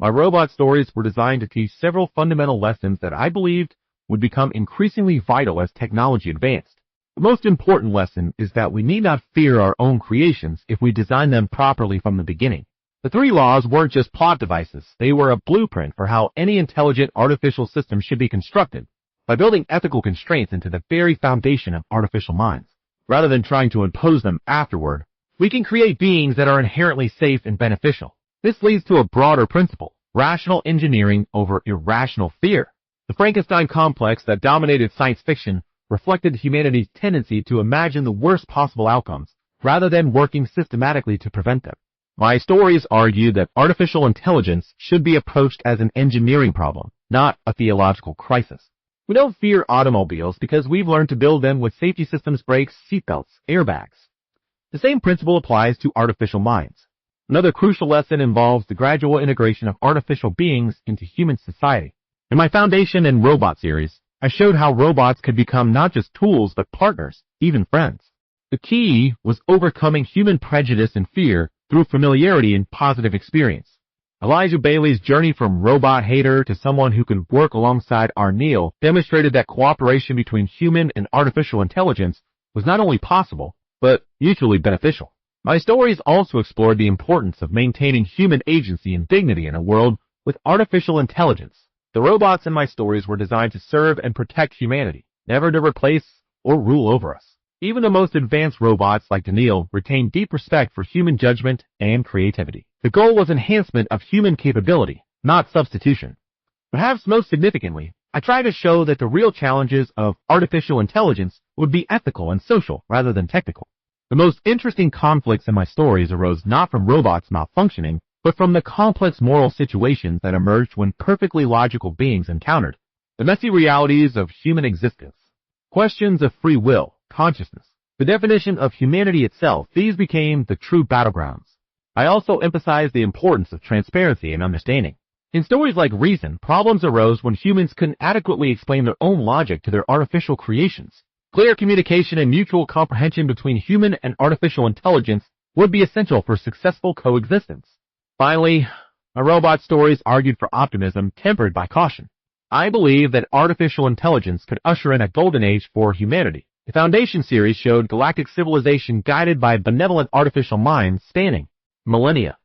My robot stories were designed to teach several fundamental lessons that I believed would become increasingly vital as technology advanced. The most important lesson is that we need not fear our own creations if we design them properly from the beginning. The three laws weren't just plot devices, they were a blueprint for how any intelligent artificial system should be constructed, by building ethical constraints into the very foundation of artificial minds. Rather than trying to impose them afterward, we can create beings that are inherently safe and beneficial. This leads to a broader principle: rational engineering over irrational fear. The Frankenstein complex that dominated science fiction reflected humanity's tendency to imagine the worst possible outcomes, rather than working systematically to prevent them. My stories argue that artificial intelligence should be approached as an engineering problem, not a theological crisis. We don't fear automobiles because we've learned to build them with safety systems, brakes, seatbelts, airbags. The same principle applies to artificial minds. Another crucial lesson involves the gradual integration of artificial beings into human society. In my Foundation and Robot series, I showed how robots could become not just tools but partners, even friends. The key was overcoming human prejudice and fear through familiarity and positive experience. Elijah Bailey's journey from robot hater to someone who can work alongside Arneel demonstrated that cooperation between human and artificial intelligence was not only possible, but mutually beneficial. My stories also explored the importance of maintaining human agency and dignity in a world with artificial intelligence. The robots in my stories were designed to serve and protect humanity, never to replace or rule over us. Even the most advanced robots like Daniil retain deep respect for human judgment and creativity. The goal was enhancement of human capability, not substitution. Perhaps most significantly, I tried to show that the real challenges of artificial intelligence would be ethical and social rather than technical. The most interesting conflicts in my stories arose not from robots malfunctioning, but from the complex moral situations that emerged when perfectly logical beings encountered the messy realities of human existence. Questions of free will, consciousness, the definition of humanity itself, these became the true battlegrounds. I also emphasized the importance of transparency and understanding. In stories like Reason, problems arose when humans couldn't adequately explain their own logic to their artificial creations. Clear communication and mutual comprehension between human and artificial intelligence would be essential for successful coexistence. Finally, my robot stories argued for optimism tempered by caution. I believe that artificial intelligence could usher in a golden age for humanity. The Foundation series showed galactic civilization guided by benevolent artificial minds spanning millennia.